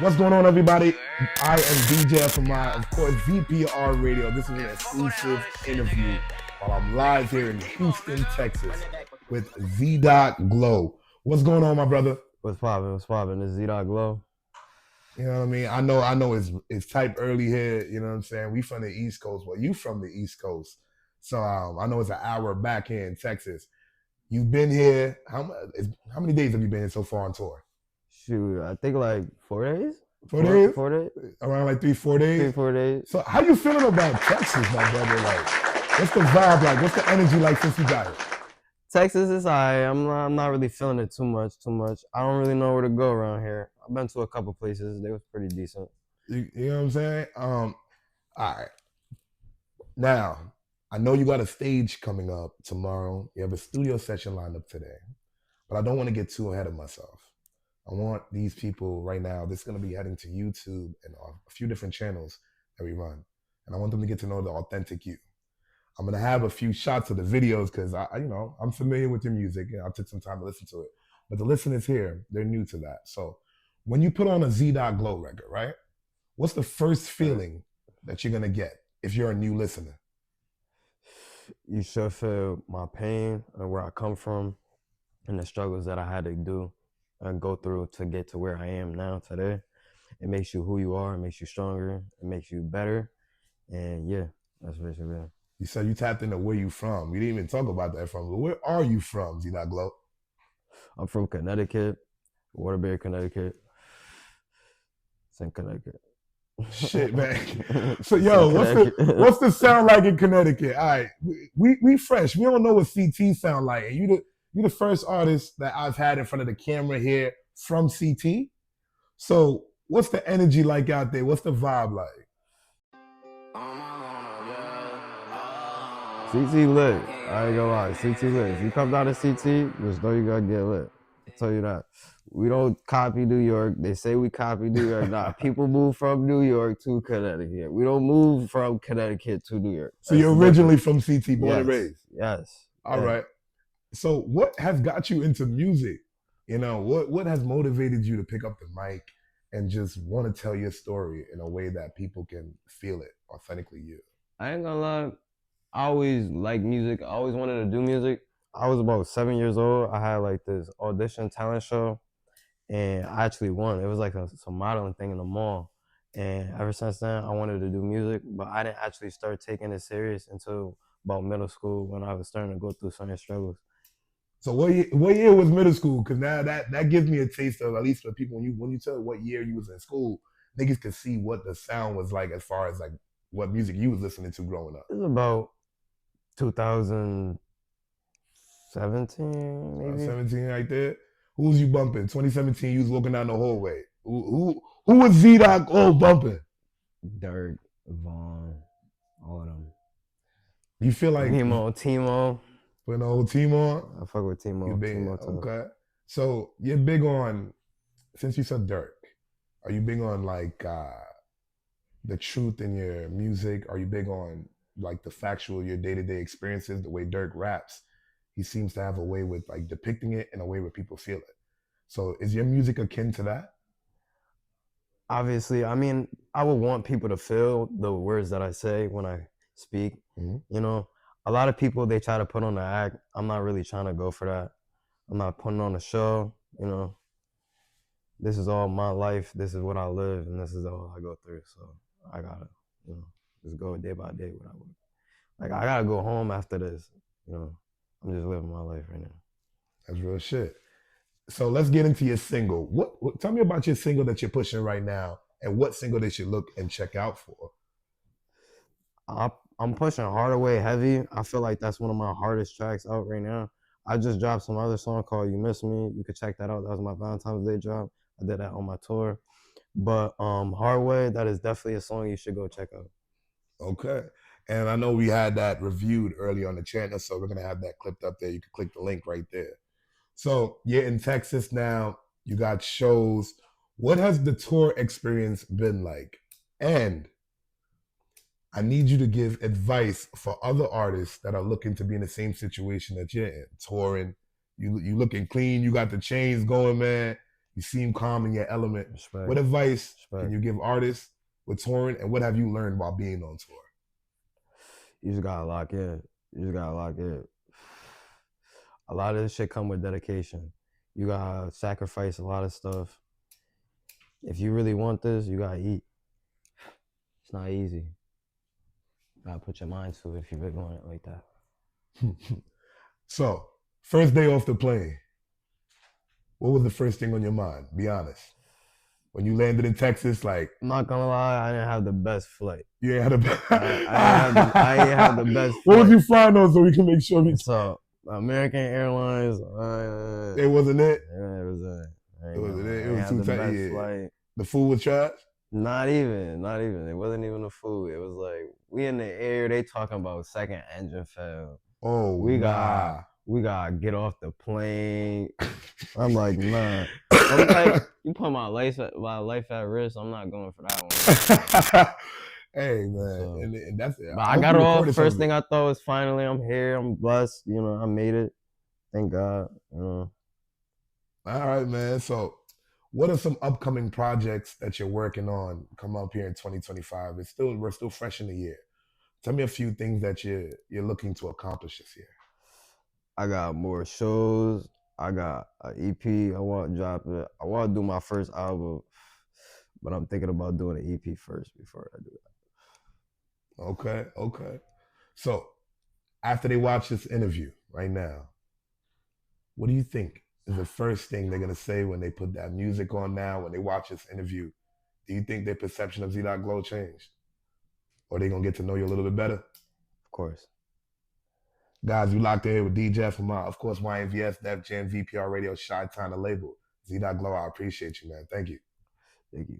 What's going on, everybody? I am DJ FMI, of course, VPR Radio. This is an exclusive interview while I'm live here in Houston, Texas, with Z Dot Glow. What's going on, my brother? What's poppin'? What's poppin'? This is Z-Dot Glow. You know what I mean? I know it's type early here. You know what I'm saying? We from the East Coast. Well, you from the East Coast, so I know it's an hour back here in Texas. You've been here. How many days have you been here so far on tour? Shoot, I think like 4 days. 4 days? 4 days. Around like 3-4 days. 3-4 days. So how you feeling about Texas, my brother? Like, what's the vibe like? What's the energy like since you got it? Texas is alright. I'm not really feeling it too much. I don't really know where to go around here. I've been to a couple places. They was pretty decent. You know what I'm saying? All right. Now, I know you got a stage coming up tomorrow. You have a studio session lined up today, but I don't want to get too ahead of myself. I want these people right now, this is going to be heading to YouTube and a few different channels that we run. And I want them to get to know the authentic you. I'm going to have a few shots of the videos because I'm familiar with your music and I took some time to listen to it. But the listeners here, they're new to that. So when you put on a Z Dot Glow record, right? What's the first feeling that you're going to get if you're a new listener? You should feel my pain and where I come from and the struggles that I had to do and go through to get to where I am now today. It makes you who you are. It makes you stronger. It makes you better. And yeah, that's basically it. You said you tapped into where you from. We didn't even talk about that from. But where are you from, Z Dot Glow? I'm from Connecticut, Waterbury, Connecticut. It's in Connecticut. Shit, man. So, yo, what's the sound like in Connecticut? All right, we fresh. We don't know what CT sound like. And you the first artist that I've had in front of the camera here from CT. So, what's the energy like out there? What's the vibe like? CT lit. I ain't gonna lie. CT lit. If you come down to CT, just know you gotta get lit. I'll tell you that. We don't copy New York. They say we copy New York. Nah, people move from New York to Connecticut. We don't move from Connecticut to New York. So you're originally from CT, born and raised? Yes. All right. So what has got you into music? You know, what has motivated you to pick up the mic and just want to tell your story in a way that people can feel it authentically you? I ain't gonna lie. I always liked music. I always wanted to do music. I was about 7 years old. I had like this audition talent show. And I actually won. It was like some modeling thing in the mall. And ever since then, I wanted to do music, but I didn't actually start taking it serious until about middle school when I was starting to go through certain struggles. So what year was middle school? Because now that gives me a taste of, at least for people, when you tell what year you was in school, niggas could see what the sound was like as far as like what music you was listening to growing up. It was about 2017, maybe. 17 right there. Who was you bumping? 2017, you was walking down the hallway. Who was Z Dot bumping? Dirk, Vaughn, all of them. You feel like Timo. Putting the whole team on? I fuck with Timo. Okay. So you're big on, since you said Dirk, are you big on like the truth in your music? Are you big on like the factual, your day-to-day experiences, the way Dirk raps? He seems to have a way with like depicting it in a way where people feel it. So is your music akin to that? Obviously, I mean, I would want people to feel the words that I say when I speak. Mm-hmm. You know, a lot of people, they try to put on the act. I'm not really trying to go for that. I'm not putting on a show. You know, this is all my life. This is what I live, and this is all I go through. So I gotta, just go day by day what I would. Like, I gotta go home after this. You know, I'm just living my life right now. That's real shit. So let's get into your single. What tell me about your single that you're pushing right now, and what single they should look and check out for? I'm pushing Harder Way Heavy. I feel like that's one of my hardest tracks out right now. I just dropped some other song called You Miss Me. You could check that out. That was my Valentine's Day drop. I did that on my tour. But Hard Way, that is definitely a song you should go check out. Okay. And I know we had that reviewed early on the channel, so we're going to have that clipped up there. You can click the link right there. So you're in Texas now. You got shows. What has the tour experience been like? And I need you to give advice for other artists that are looking to be in the same situation that you're in, touring. You looking clean. You got the chains going, man. You seem calm in your element. Respect. What advice Respect. can you give artists with touring, and what have you learned while being on tour? You just gotta lock in. You just gotta lock in. A lot of this shit come with dedication. You gotta sacrifice a lot of stuff. If you really want this, you gotta eat. It's not easy. You gotta put your mind to it if you really want it like that. So, first day off the plane, what was the first thing on your mind? Be honest. When you landed in Texas, like, I'm not gonna lie, I didn't have the best flight. you ain't had a I ain't had the best What was flight. you flying on so we can make sure we... So, American Airlines, It wasn't it? yeah, it was It wasn't it? It I was had too the tight. best Yeah. flight. The food was trash? Not even. It wasn't even the food. It was like we in the air. They talking about second engine fail. Oh, We nah. gotta get off the plane. I'm like, nah. I'm like, you put my life at risk. I'm not going for that one. Hey man, So, and that's it. But I got off. First thing I thought was finally I'm here. I'm blessed. You know, I made it. Thank God. You know. All right, man. So, what are some upcoming projects that you're working on come up here in 2025? We're still fresh in the year. Tell me a few things that you're looking to accomplish this year. I got more shows. I got an EP. I want to drop it. I want to do my first album, but I'm thinking about doing an EP first before I do that. Okay. So, after they watch this interview right now, what do you think is the first thing they're gonna say when they put that music on now, when they watch this interview? Do you think their perception of Z.Glow changed? Or they gonna get to know you a little bit better? Of course. Guys, we locked in here with DJ from, of course, YNVS, Def Jam, VPR Radio, Chi-Town, the label. Z.Glow, I appreciate you, man. Thank you. Thank you.